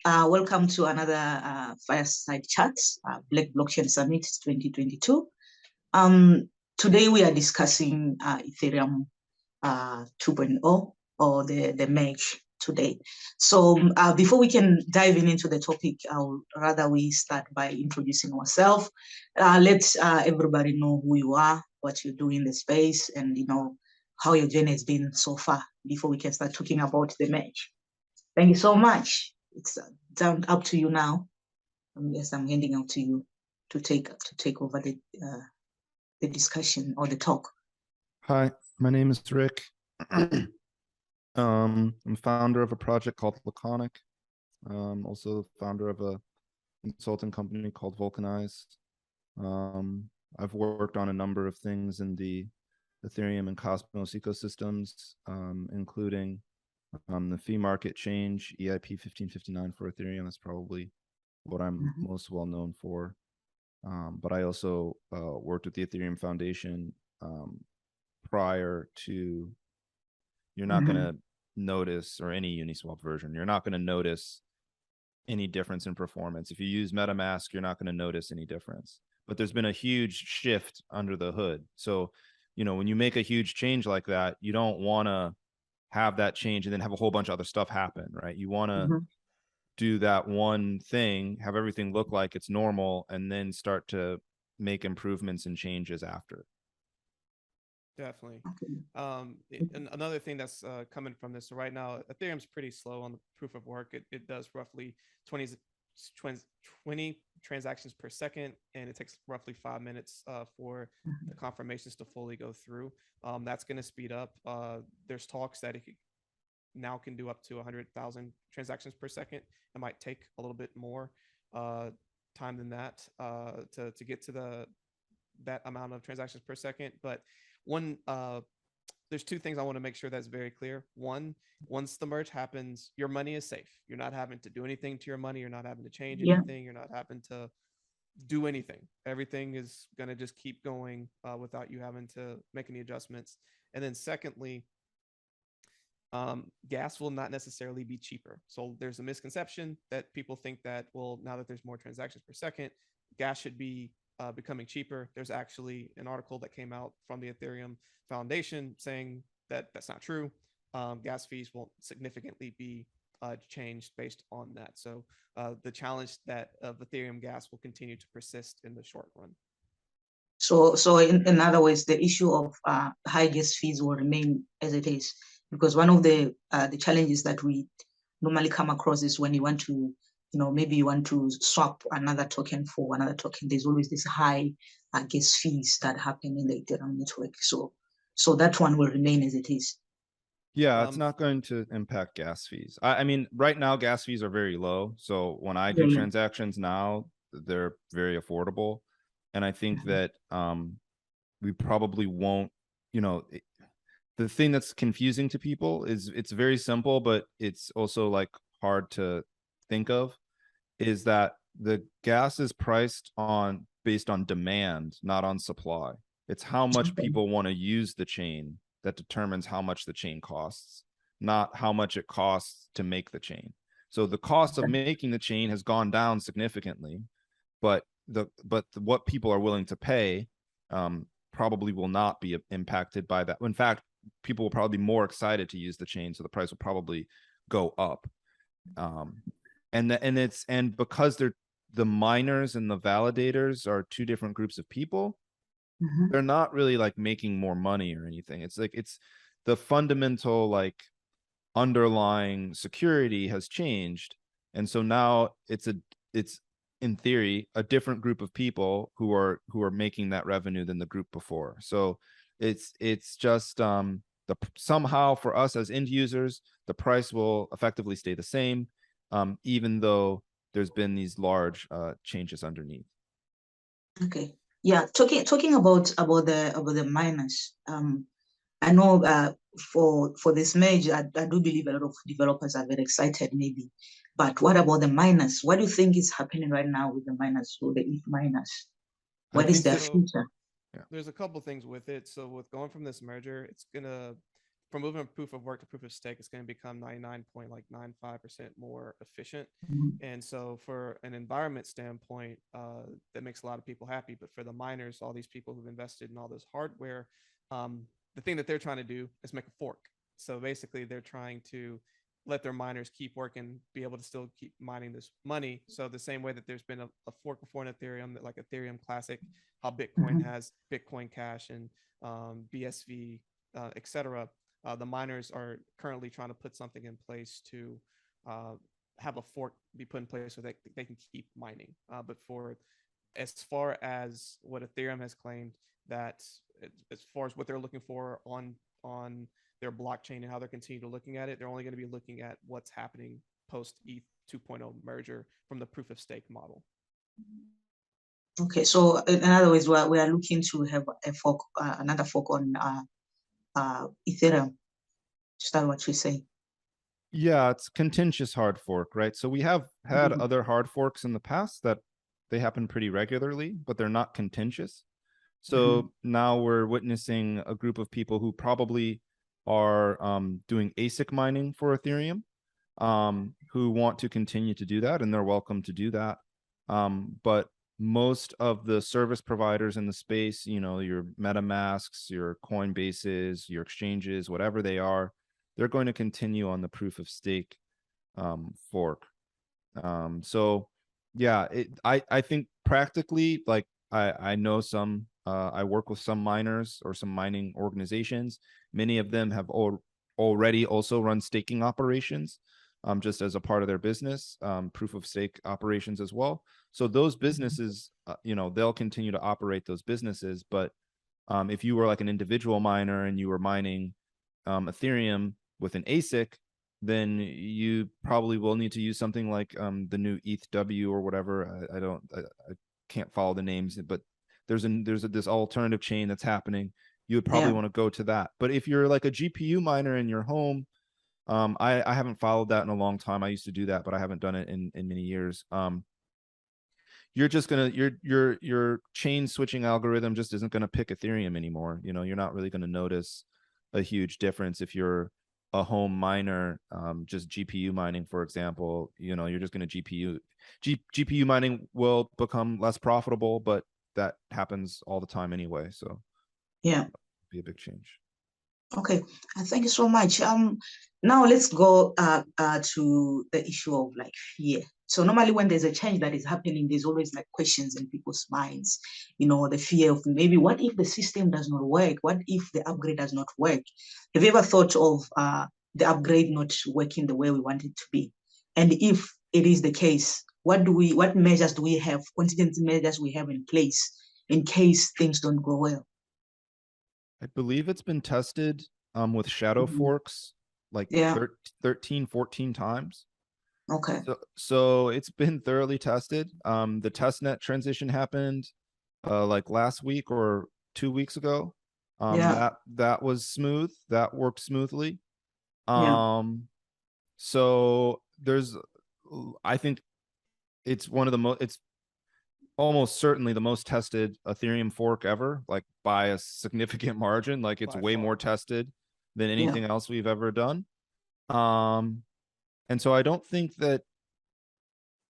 Welcome to another Fireside Chat, Black Blockchain Summit 2022. Today we are discussing Ethereum 2.0 or the merge today. So before we can dive into the topic, rather we start by introducing ourselves. Let everybody know who you are, what you do in the space, and how your journey has been so far before we can start talking about the merge. Thank you so much. It's down up to you now. Yes, I'm handing out to you to take over the discussion or the talk. Hi, my name is Rick. I'm founder of a project called Laconic. Also founder of a consulting company called Vulcanize. I've worked on a number of things in the Ethereum and Cosmos ecosystems, including the fee market change, EIP 1559 for Ethereum is probably what I'm most well known for. But I also worked with the Ethereum Foundation prior to. You're not going to notice, or any Uniswap version, you're not going to notice any difference in performance. If you use MetaMask, you're not going to notice any difference. But there's been a huge shift under the hood. So, when you make a huge change like that, you don't want to have that change and then have a whole bunch of other stuff happen, right? You want to do that one thing, have everything look like it's normal, and then start to make improvements and changes after. Definitely. And another thing that's coming from this, so right now Ethereum's pretty slow on the proof of work. It does roughly 20 transactions per second, and it takes roughly 5 minutes for the confirmations to fully go through. That's going to speed up. There's talks that it now can do up to 100,000 transactions per second. It might take a little bit more time than that to get to that amount of transactions per second. But there's two things I want to make sure that's very clear. One, once the merge happens, your money is safe. You're not having to do anything to your money. You're not having to change anything. You're not having to do anything. Everything is going to just keep going without you having to make any adjustments. And then secondly, gas will not necessarily be cheaper. So there's a misconception that people think that, well, now that there's more transactions per second, gas should be becoming cheaper. There's actually an article that came out from the Ethereum Foundation saying that that's not true. Gas fees won't significantly be changed based on that. So the challenge of Ethereum gas will continue to persist in the short run. So in other words, the issue of high gas fees will remain as it is, because one of the challenges that we normally come across is when you want to, maybe you want to swap another token for another token. There's always this high gas fees that happen in the Ethereum network. So that one will remain as it is. Yeah, it's not going to impact gas fees. I mean, right now, gas fees are very low. So when I do transactions now, they're very affordable. And I think that we probably won't, the thing that's confusing to people is it's very simple, but it's also like hard to think of, is that the gas is priced based on demand, not on supply. It's how much people want to use the chain that determines how much the chain costs, not how much it costs to make the chain. So the cost of making the chain has gone down significantly, but what people are willing to pay probably will not be impacted by that. In fact, people will probably be more excited to use the chain, so the price will probably go up. And because the miners and the validators are two different groups of people, they're not really like making more money or anything. It's like the fundamental like underlying security has changed, and so now it's in theory a different group of people who are making that revenue than the group before. So it's just somehow for us as end users, the price will effectively stay the same, even though there's been these large changes underneath. Okay. Yeah, talking about the miners. I know for this merge, I do believe a lot of developers are very excited, maybe. But what about the miners? What do you think is happening right now with the miners, or the ETH miners? What is their future? There's a couple things with it. So with going from this merger, it's gonna from moving proof of work to proof of stake, it's going to become 99.95% more efficient. Mhm. And so for an environment standpoint, that makes a lot of people happy. But for the miners, all these people who've invested in all this hardware, the thing that they're trying to do is make a fork. So basically they're trying to let their miners keep working, be able to still keep mining this money. So the same way that there's been a fork before in Ethereum, that like Ethereum Classic, how Bitcoin Mhm. has Bitcoin Cash and BSV, etc. The miners are currently trying to put something in place to have a fork be put in place so that they can keep mining. But for as far as what Ethereum has claimed, that as far as what they're looking for on their blockchain and how they're continuing to looking at it, they're only going to be looking at what's happening post ETH 2.0 merger from the proof of stake model. Okay, so in other words, we are looking to have a fork, another fork on Ethereum. Is that what you're saying? Yeah, it's contentious hard fork, right? So we have had Mhm. other hard forks in the past that they happen pretty regularly, but they're not contentious. So now we're witnessing a group of people who probably are doing ASIC mining for Ethereum, who want to continue to do that, and they're welcome to do that. But most of the service providers in the space, you know, your MetaMasks, your Coinbases, your exchanges, whatever they are, they're going to continue on the proof of stake fork. So yeah, I think practically, like I know some, I work with some miners or some mining organizations. Many of them have already also run staking operations, just as a part of their business, proof of stake operations as well. So those businesses, you know, they'll continue to operate those businesses. But if you were like an individual miner and you were mining Ethereum with an ASIC, then you probably will need to use something like the new ETHW or whatever. I can't follow the names, but there's this alternative chain that's happening. You would probably Yeah. want to go to that. But if you're like a GPU miner in your home, I haven't followed that in a long time. I used to do that, but I haven't done it in many years. You're just gonna your chain switching algorithm just isn't gonna pick Ethereum anymore. You know, you're not really gonna notice a huge difference if you're a home miner, just GPU mining, for example. You know, you're just gonna GPU mining will become less profitable, but that happens all the time anyway. So Yeah. be a big change. Okay, thank you so much. Now let's go to the issue of like fear. So normally when there's a change that is happening, there's always like questions in people's minds, you know, the fear of maybe what if the system does not work? What if the upgrade does not work? Have you ever thought of the upgrade not working the way we want it to be? And if it is the case, what measures do we have, contingency measures we have in place in case things don't go well? I believe it's been tested with shadow Mhm. forks like Yeah. 13, 14 times. Okay. So it's been thoroughly tested. The testnet transition happened like last week or 2 weeks ago. Yeah. That was smooth. That worked smoothly. Yeah. So I think it's one of the most, it's almost certainly the most tested Ethereum fork ever, like by a significant margin. Like it's By way far. more tested than Yeah. anything else we've ever done. And so I don't think that,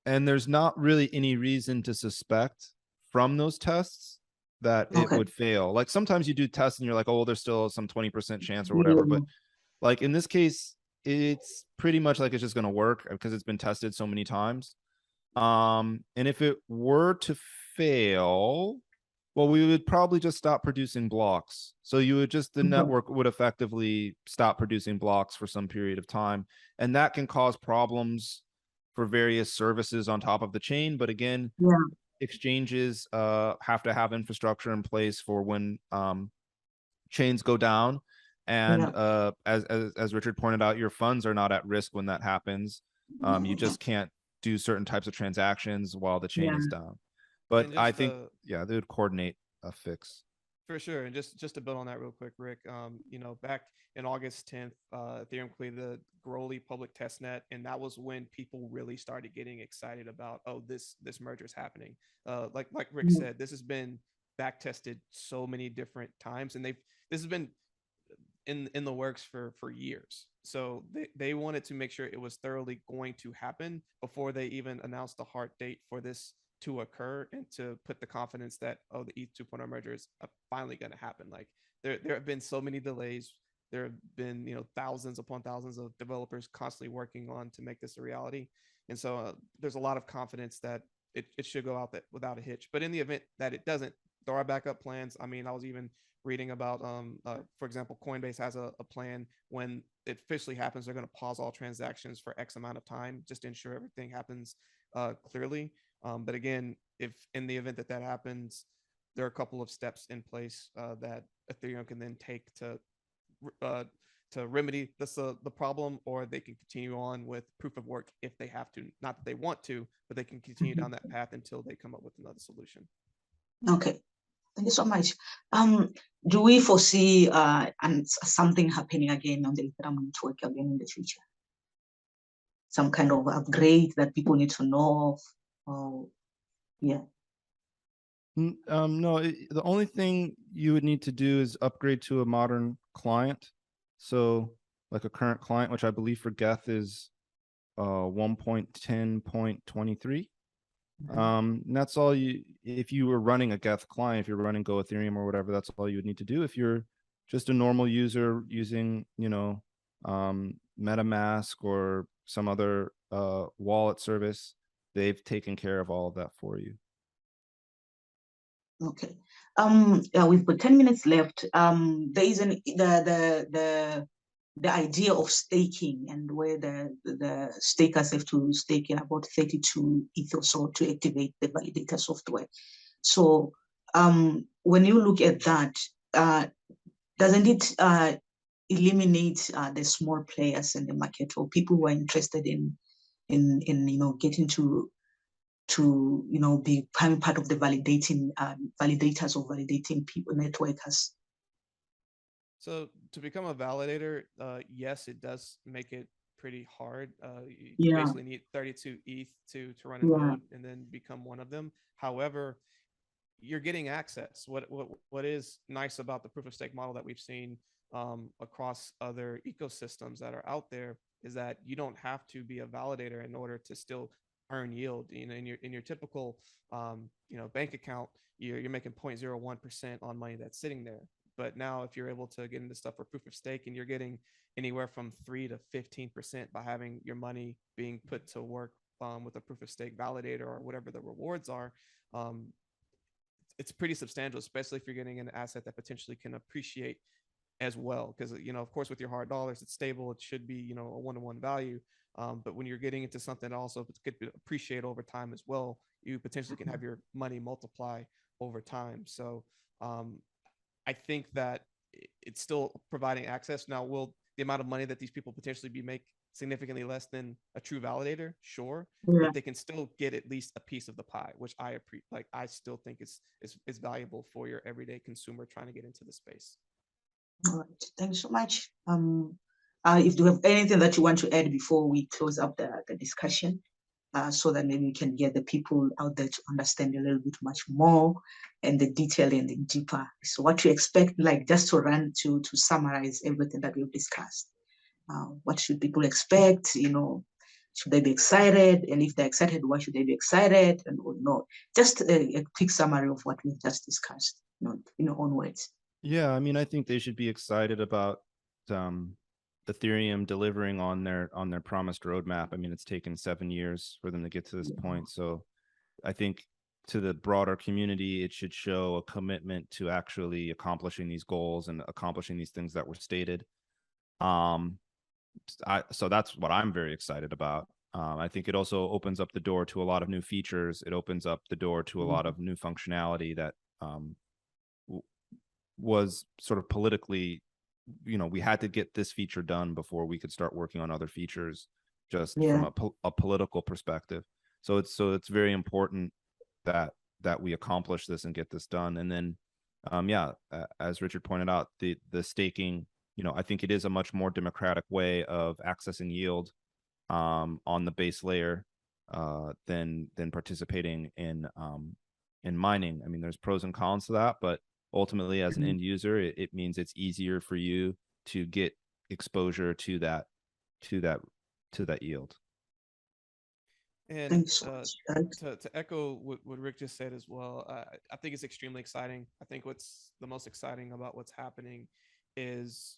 and there's not really any reason to suspect from those tests that it Okay. would fail. Like sometimes you do tests and you're like, oh, there's still some 20% chance or whatever. Yeah. But like in this case, it's pretty much like it's just going to work because it's been tested so many times. And if it were to fail, well, we would probably just stop producing blocks. So you would just, the Okay. network would effectively stop producing blocks for some period of time. And that can cause problems for various services on top of the chain. But again, Yeah. exchanges have to have infrastructure in place for when chains go down. And Yeah. as Richard pointed out, your funds are not at risk when that happens. You just can't do certain types of transactions while the chain Yeah. is down. But And I just think, yeah, they would coordinate a fix. for sure. And just to build on that real quick, Rick, you know, back in August 10th, Ethereum completed the Groly public testnet, and that was when people really started getting excited about, oh, this merger is happening. Like Rick said, this has been back tested so many different times, and this has been in the works for years. So they wanted to make sure it was thoroughly going to happen before they even announced the hard date for this to occur, and to put the confidence that, oh, the ETH 2.0 merger is finally going to happen. Like there have been so many delays. There have been, thousands upon thousands of developers constantly working on to make this a reality. And so there's a lot of confidence that it should go out that without a hitch. But in the event that it doesn't, there are backup plans. I mean, I was even reading about, for example, Coinbase has a plan. When it officially happens, they're going to pause all transactions for X amount of time just to ensure everything happens clearly. But again, if in the event that happens, there are a couple of steps in place that Ethereum can then take to remedy the problem, or they can continue on with proof of work if they have to. Not that they want to, but they can continue down that path until they come up with another solution. Okay, thank you so much. Do we foresee something happening again on the Ethereum network again in the future? Some kind of upgrade that people need to know of? Oh, yeah. No, the only thing you would need to do is upgrade to a modern client. So like a current client, which I believe for Geth is 1.10.23. And that's all if you were running a Geth client, if you're running Go Ethereum or whatever, that's all you would need to do. If you're just a normal user using, MetaMask or some other wallet service, they've taken care of all of that for you. Okay. Yeah, we've got 10 minutes left. There is the idea of staking, and where the stakers have to stake in about 32 ETH or so to activate the validator software. So when you look at that, doesn't it eliminate the small players in the market, or people who are interested in getting to becoming part of the validators or validating people, networkers? So to become a validator, yes, it does make it pretty hard. You basically need 32 ETH to run a node and then become one of them. However, you're getting access. What is nice about the proof of stake model that we've seen across other ecosystems that are out there is that you don't have to be a validator in order to still earn yield. In your typical bank account, you're making 0.01% on money that's sitting there. But now if you're able to get into stuff for proof of stake, and you're getting anywhere from 3 to 15% by having your money being put to work with a proof of stake validator or whatever the rewards are, it's pretty substantial, especially if you're getting an asset that potentially can appreciate as well. Because, of course, with your hard dollars, it's stable. It should be, a one-to-one value. But when you're getting into something also could appreciate over time as well, you potentially can have your money multiply over time. So I think that it's still providing access. Now, will the amount of money that these people potentially make significantly less than a true validator? Sure. But they can still get at least a piece of the pie, which I still think is valuable for your everyday consumer trying to get into the space. All right, thanks so much. If you have anything that you want to add before we close up the discussion, so that maybe we can get the people out there to understand a little bit much more and the detail and the deeper. So what you expect, like just to summarize everything that we've discussed. What should people expect? Should they be excited? And if they're excited, why should they be excited? And or not? Just a quick summary of what we've just discussed, in your own words. Yeah, I mean, I think they should be excited about Ethereum delivering on their promised roadmap. I mean, it's taken 7 years for them to get to this point. So I think to the broader community, it should show a commitment to actually accomplishing these goals and accomplishing these things that were stated. So that's what I'm very excited about. I think it also opens up the door to a lot of new features. It opens up the door to a lot of new functionality that was sort of politically, we had to get this feature done before we could start working on other features, just from a political perspective. So it's very important that we accomplish this and get this done. And then, as Richard pointed out, the staking, I think it is a much more democratic way of accessing yield on the base layer than participating in mining. I mean, there's pros and cons to that, but ultimately, as an end user, it means it's easier for you to get exposure to that yield. Thank And you so much, Rick. to echo what Rick just said as well, I think it's extremely exciting. I think what's the most exciting about what's happening is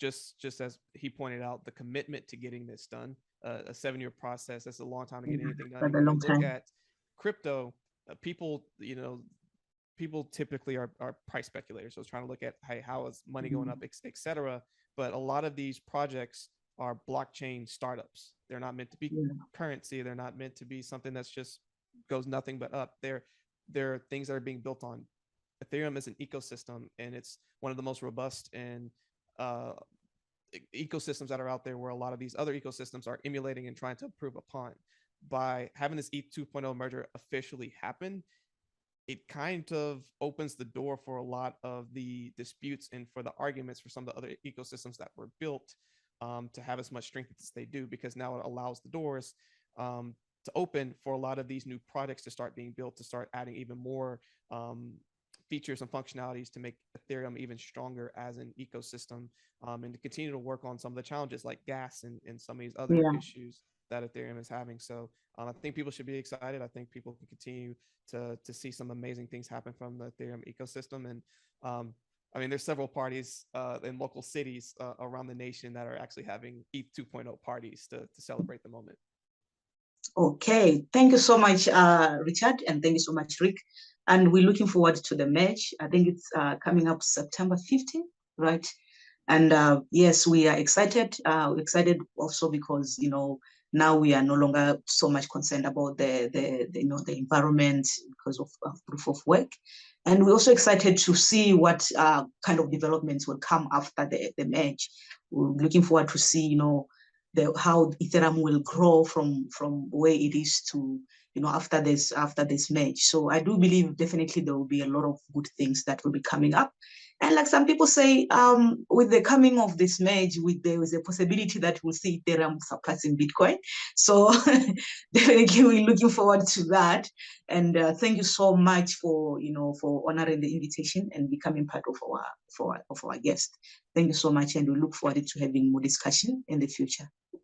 just as he pointed out, the commitment to getting this done. A 7-year process, that's a long time to get anything done. That's And a when long you look time. at crypto, people, people typically are price speculators. So it's trying to look at, hey, how is money going up, et cetera. But a lot of these projects are blockchain startups. They're not meant to be currency. They're not meant to be something that's just goes nothing but up. They're things that are being built on. Ethereum is an ecosystem, and it's one of the most robust and ecosystems that are out there, where a lot of these other ecosystems are emulating and trying to improve upon. By having this ETH 2.0 merger officially happen, it kind of opens the door for a lot of the disputes and for the arguments for some of the other ecosystems that were built to have as much strength as they do, because now it allows the doors to open for a lot of these new products to start being built, to start adding even more features and functionalities to make Ethereum even stronger as an ecosystem, and to continue to work on some of the challenges like gas and some of these other issues that Ethereum is having. So I think people should be excited. I think people can continue to see some amazing things happen from the Ethereum ecosystem. And I mean, there's several parties in local cities around the nation that are actually having ETH 2.0 parties to celebrate the moment. Okay, thank you so much, Richard, and thank you so much, Rick. And we're looking forward to the match. I think it's coming up September 15th, right? And yes, we are excited. We're excited also because, now we are no longer so much concerned about the environment because of proof of work. And we're also excited to see what kind of developments will come after the merge. We're looking forward to see, how Ethereum will grow from where it is to, after this merge. So I do believe definitely there will be a lot of good things that will be coming up. And like some people say, with the coming of this merge, there is a possibility that we'll see Ethereum surpassing Bitcoin. So definitely we're looking forward to that. And thank you so much for honoring the invitation and becoming part of our guest. Thank you so much, and we look forward to having more discussion in the future.